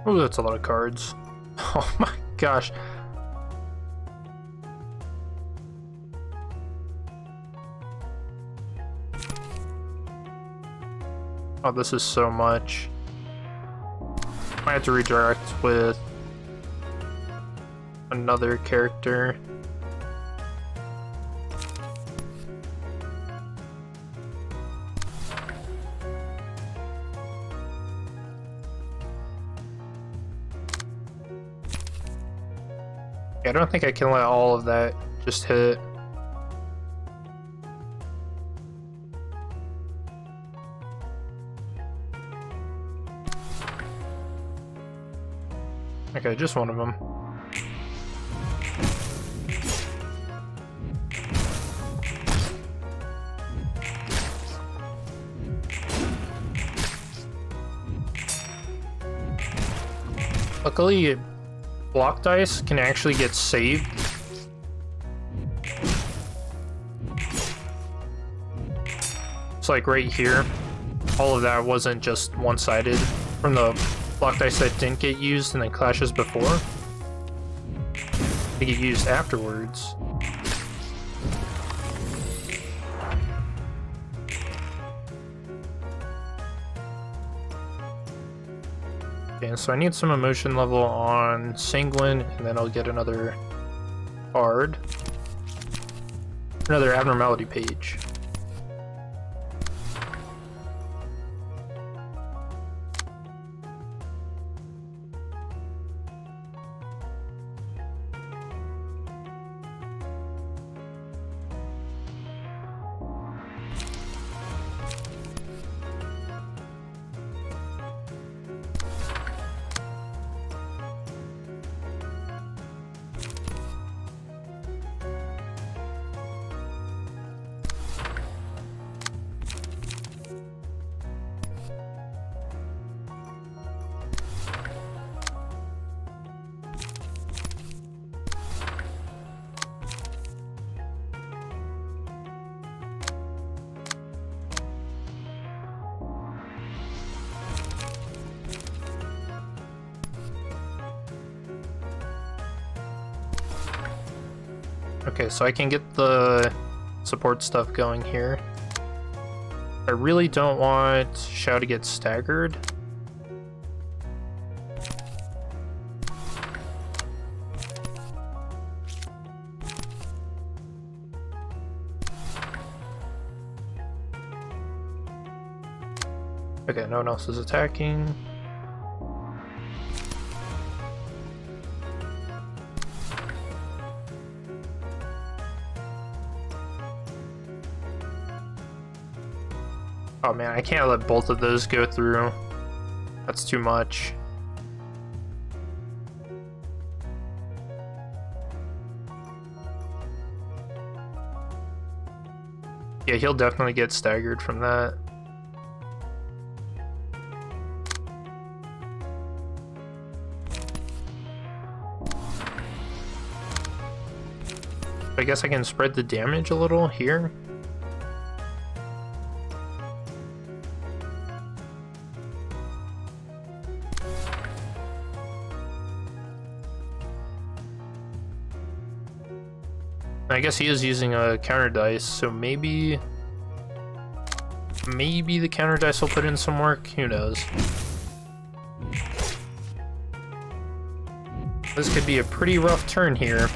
Oh, that's a lot of cards. Oh my gosh. Oh, this is so much. I have to redirect with another character. I don't think I can let all of that just hit. Okay, just one of them. Luckily, block dice can actually get saved. It's like right here. All of that wasn't just one-sided from the block dice that didn't get used in the clashes before. They get used afterwards. Okay, so I need some emotion level on Sanguine, and then I'll get another card. Another abnormality page. Okay, so I can get the support stuff going here. I really don't want Xiao to get staggered. Okay, no one else is attacking. Oh man, I can't let both of those go through. That's too much. Yeah, he'll definitely get staggered from that. I guess I can spread the damage a little here. I guess he is using a counter dice, so maybe the counter dice will put in some work. Who knows? This could be a pretty rough turn here.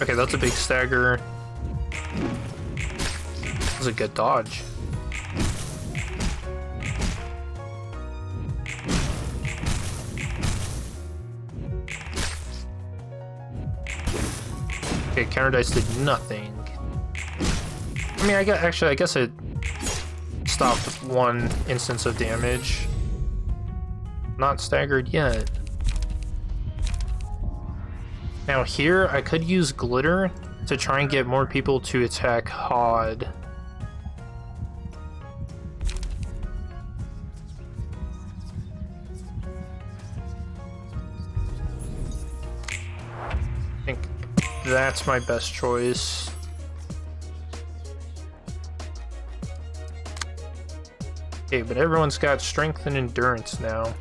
Okay, that's a big stagger. That's a good dodge. Okay, counter dice did nothing. I mean, I guess it stopped one instance of damage. Not staggered yet. Now here, I could use glitter to try and get more people to attack Hod. I think that's my best choice. Okay, but everyone's got strength and endurance now.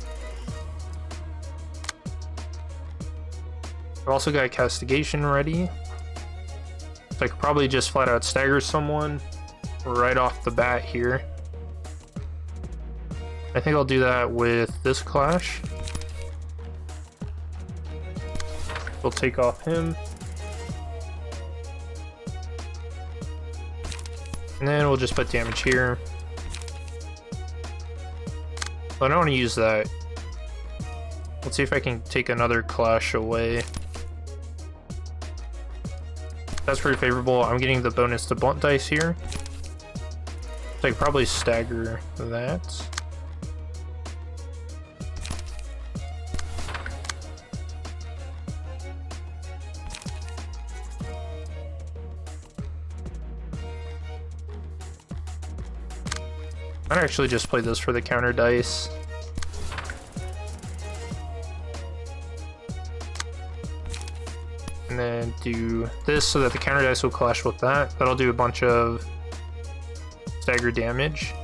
I've also got castigation ready. So I could probably just flat out stagger someone right off the bat here. I think I'll do that with this clash. We'll take off him. And then we'll just put damage here. But I don't want to use that. Let's see if I can take another clash away. That's pretty favorable. I'm getting the bonus to blunt dice here. So I could probably stagger that. I'd actually just play this for the counter dice. And then do this so that the counter dice will clash with that. That'll do a bunch of stagger damage.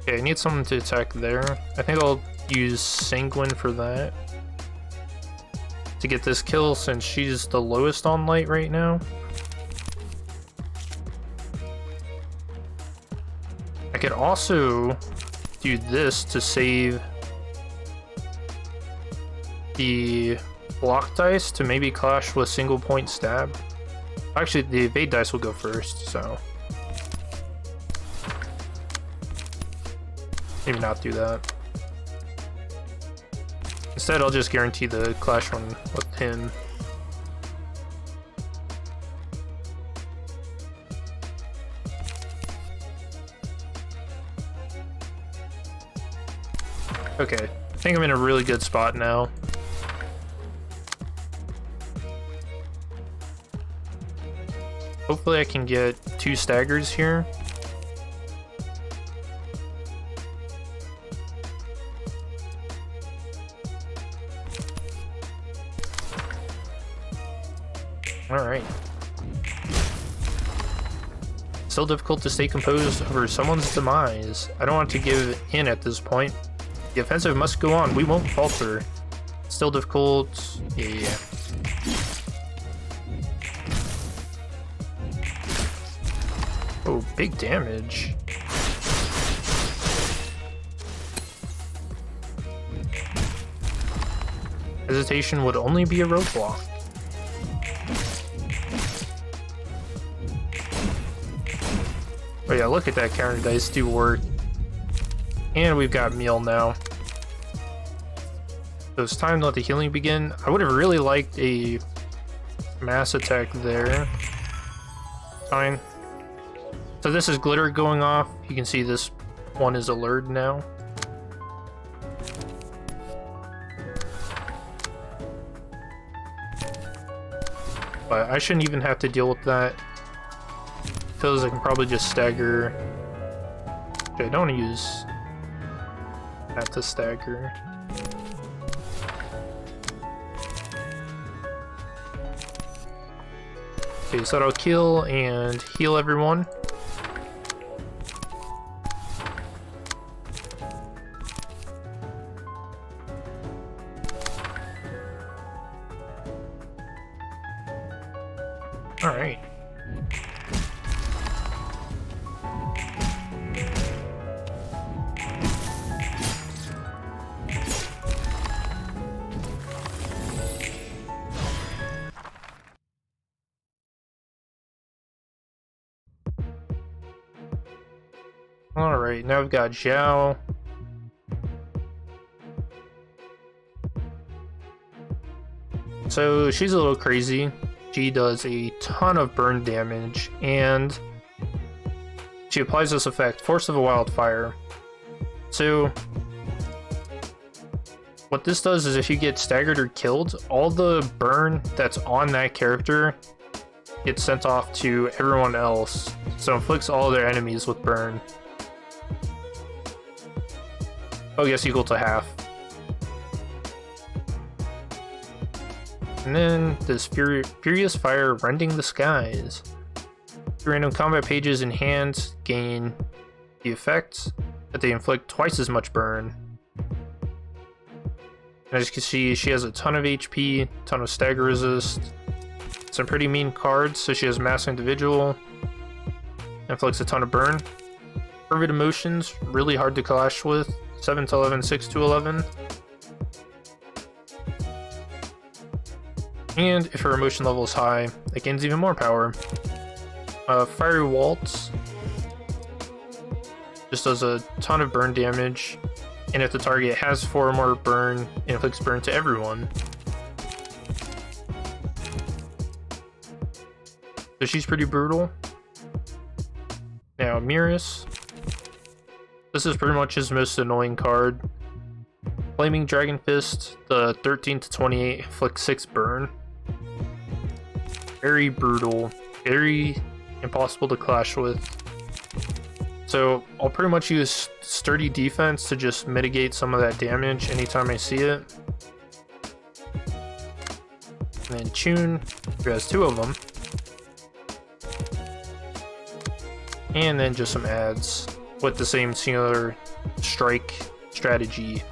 Okay, I need someone to attack there. I think I'll use Sanguine for that. To get this kill since she's the lowest on light right now. I could also do this to save the block dice to maybe clash with single point stab. Actually, the evade dice will go first, so maybe not do that. Instead, I'll just guarantee the clash one with him. Okay, I think I'm in a really good spot now. Hopefully I can get 2 staggers here. Alright. Still difficult to stay composed over someone's demise. I don't want to give in at this point. The offensive must go on. We won't falter. Still difficult. Yeah. Oh, big damage. Hesitation would only be a roadblock. Oh yeah, look at that counter dice do work. And we've got meal now. So it's time to let the healing begin. I would have really liked a mass attack there. Fine. So this is glitter going off. You can see this one is alert now. But I shouldn't even have to deal with that. Because I can probably just stagger. Okay, I don't want to use that to stagger. Okay, so that'll kill and heal everyone. Alright. Alright, now we've got Xiao. So she's a little crazy. She does a ton of burn damage, and she applies this effect, Force of a Wildfire. So what this does is if you get staggered or killed, all the burn that's on that character gets sent off to everyone else. So inflicts all their enemies with burn. Oh yes, equal to half. And then this Furious Fire rending the skies. Random combat pages in hand gain the effect that they inflict twice as much burn. And as you can see, she has a ton of HP, ton of stagger resist, some pretty mean cards, so she has Mass Individual, inflicts a ton of burn. Fervid Emotions, really hard to clash with, 7 to 11, 6 to 11. And if her emotion level is high, it gains even more power. Fiery Waltz just does a ton of burn damage, and if the target has 4 or more burn, it inflicts burn to everyone. So she's pretty brutal. Now Mirus. This is pretty much his most annoying card. Flaming Dragon Fist, the 13 to 28 inflict 6 burn. Very brutal, very impossible to clash with. So I'll pretty much use Sturdy Defense to just mitigate some of that damage anytime I see it. And then Chun, who has 2 of them. And then just some adds with the same singular strike strategy.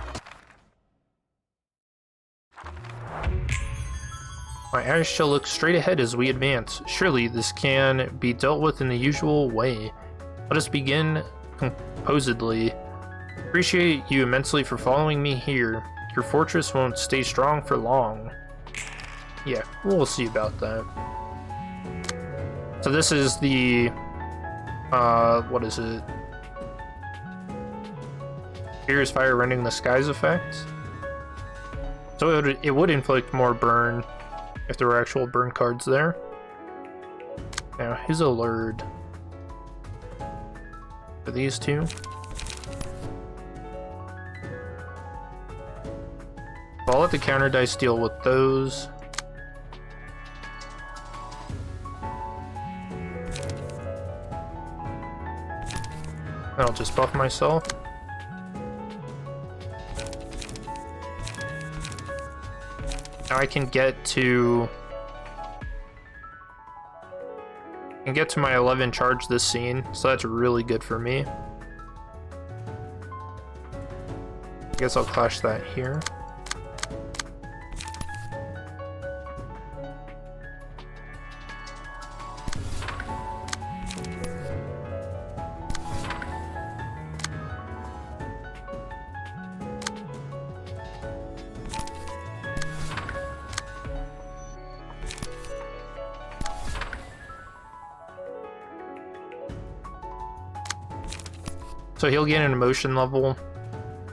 My Irish shall look straight ahead as we advance. Surely this can be dealt with in the usual way. Let us begin composedly. Appreciate you immensely for following me here. Your fortress won't stay strong for long. Yeah, we'll see about that. So this is the what is it? Fierce Fire Rending the Skies effect. So it would inflict more burn if there were actual burn cards there. Now, his allured. For these 2. I'll let the counter dice deal with those. I'll just buff myself. Now I can get to my 11 charge this scene, so that's really good for me. I guess I'll clash that here. So he'll get an emotion level,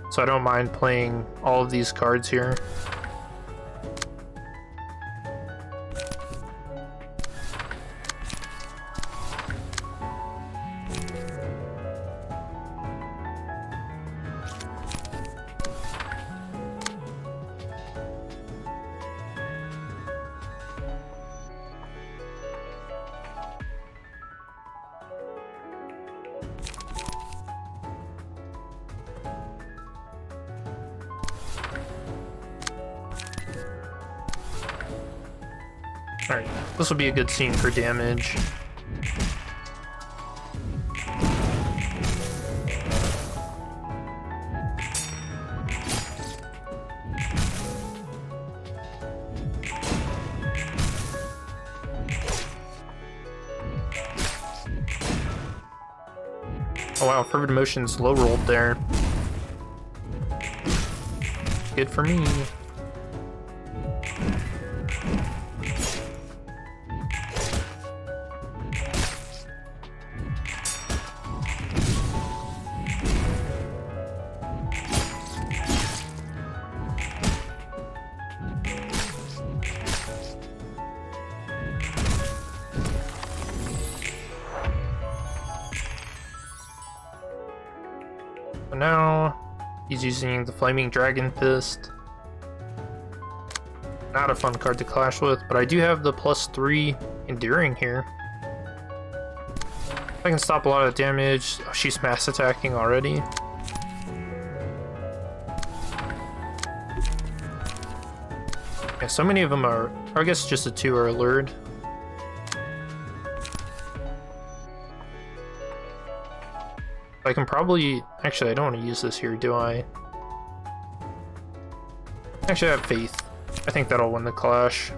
so I don't mind playing all of these cards here. Alright, this will be a good scene for damage. Oh wow, Fervid Motion's low rolled there. Good for me. So now he's using the Flaming Dragon Fist. Not a fun card to clash with, but I do have the +3 Enduring here. I can stop a lot of damage. Oh, she's mass attacking already. Yeah, so many of them are, or I guess just the 2 are allured. I can probably... Actually, I don't want to use this here, do I? Actually, I have faith. I think that'll win the clash.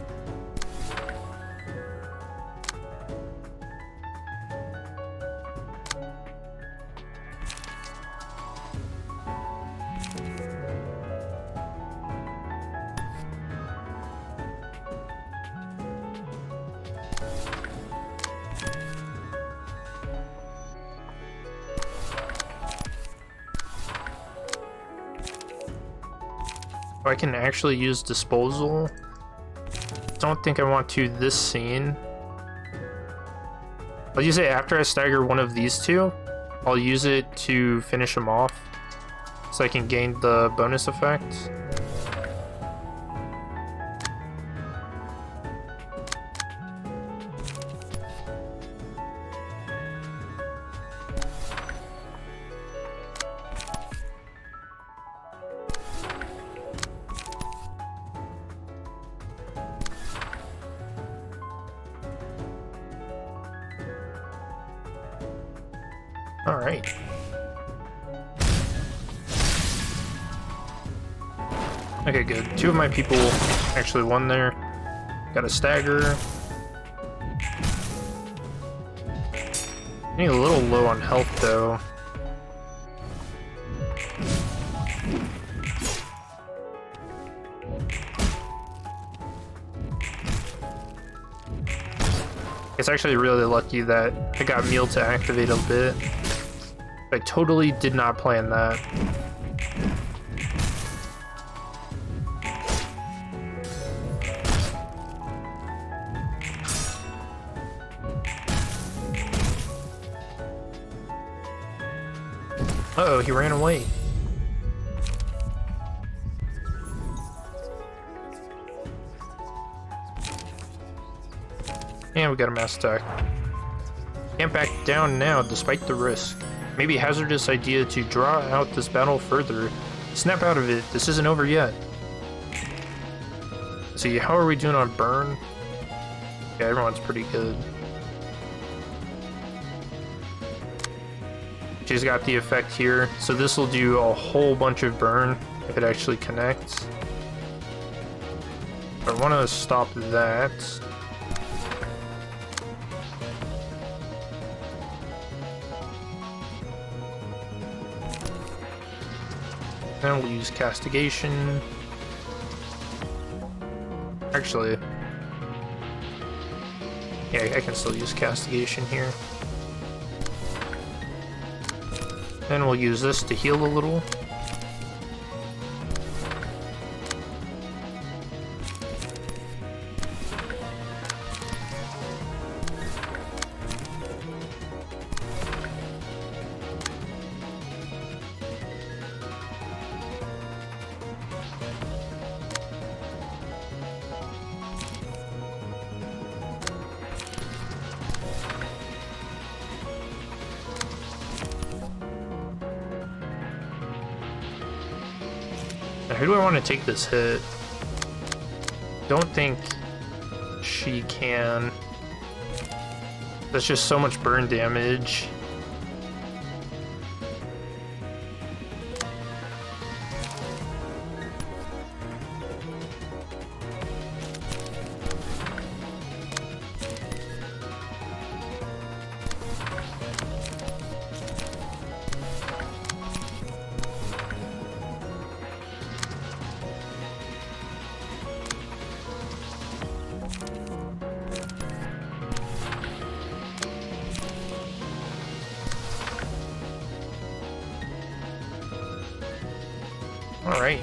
I can actually use disposal. Don't think I want to this scene. I'll use it after I stagger one of these 2. I'll use it to finish him off. so I can gain the bonus effect. Alright. Okay, good. 2 of my people actually won there. Got a stagger. Getting a little low on health though. It's actually really lucky that I got meal to activate a bit. I totally did not plan that. Uh-oh, he ran away. And we got a mass attack. Can't back down now despite the risk. Maybe a hazardous idea to draw out this battle further. Snap out of it, this isn't over yet. Let's see, how are we doing on burn? Yeah, everyone's pretty good. She's got the effect here, so this will do a whole bunch of burn if it actually connects. I want to stop that. Then we'll use castigation. Actually, yeah, I can still use castigation here. Then we'll use this to heal a little. Now, who do I want to take this hit? Don't think she can. That's just so much burn damage. All right.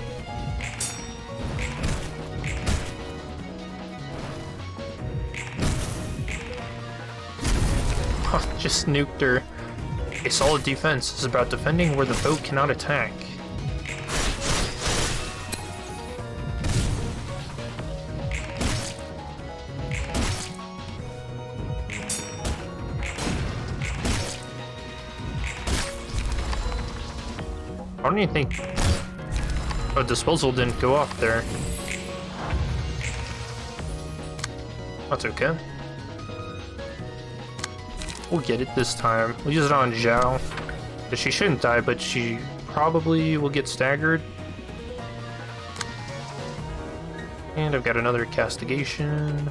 Oh, just nuked her. A solid defense is about defending where the boat cannot attack. I don't even think... Oh, disposal didn't go off there. That's okay. We'll get it this time. We'll use it on Xiao. But she shouldn't die, but she probably will get staggered. And I've got another castigation.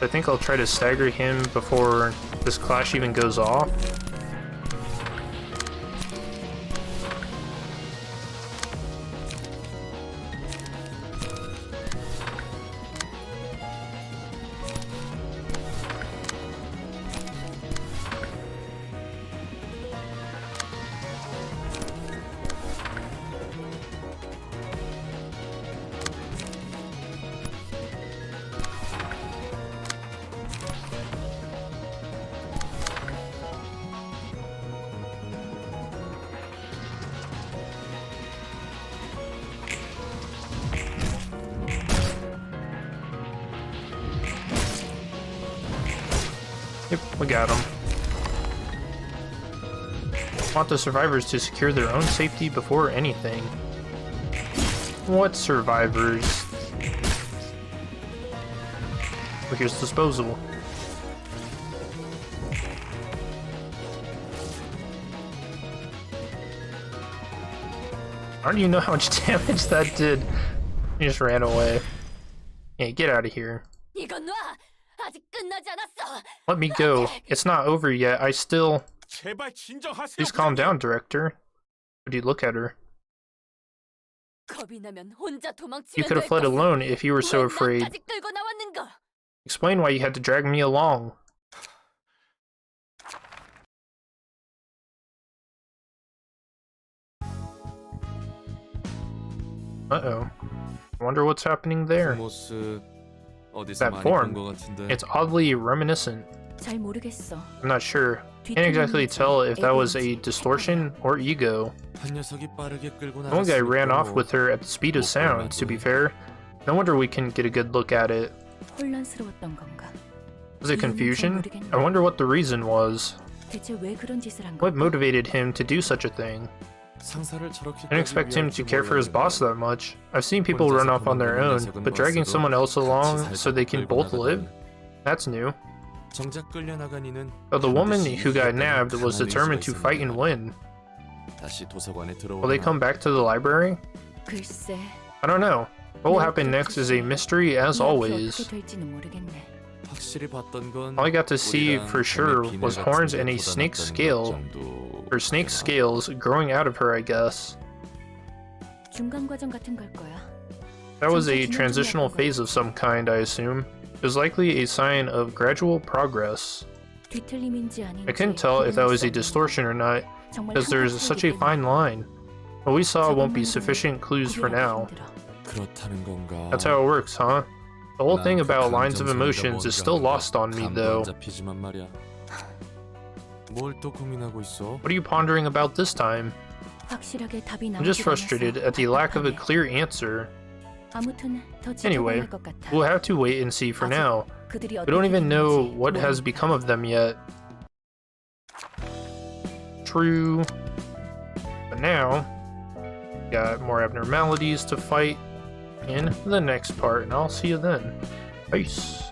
I think I'll try to stagger him before this clash even goes off. Yep, we got him. Want the survivors to secure their own safety before anything. What survivors? Well, here's disposal. I don't even know how much damage that did. He just ran away. Hey, get out of here. Let me go. It's not over yet. I still... Please calm down, Director. Would you look at her? You could have fled alone if you were so afraid. Explain why you had to drag me along. Uh-oh. I wonder what's happening there. That form. It's oddly reminiscent. I'm not sure. Can't exactly tell if that was a distortion or ego. One guy ran off with her at the speed of sound, to be fair. No wonder we couldn't get a good look at it. Was it confusion? I wonder what the reason was. What motivated him to do such a thing? I didn't expect him to care for his boss that much. I've seen people run off on their own, but dragging someone else along so they can both live? That's new. But the woman who got nabbed was determined to fight and win. Will they come back to the library? I don't know. What will happen next is a mystery as always. All I got to see for sure was horns and a snake's scale. Or snake scales growing out of her, I guess. That was a transitional phase of some kind, I assume. It was likely a sign of gradual progress. I couldn't tell if that was a distortion or not, because there's such a fine line. What we saw won't be sufficient clues for now. That's how it works, huh? The whole thing about lines of emotions is still lost on me, though. What are you pondering about this time? I'm just frustrated at the lack of a clear answer. Anyway, we'll have to wait and see for now. We don't even know what has become of them yet. True. But now, we got more abnormalities to fight in the next part, and I'll see you then. Peace.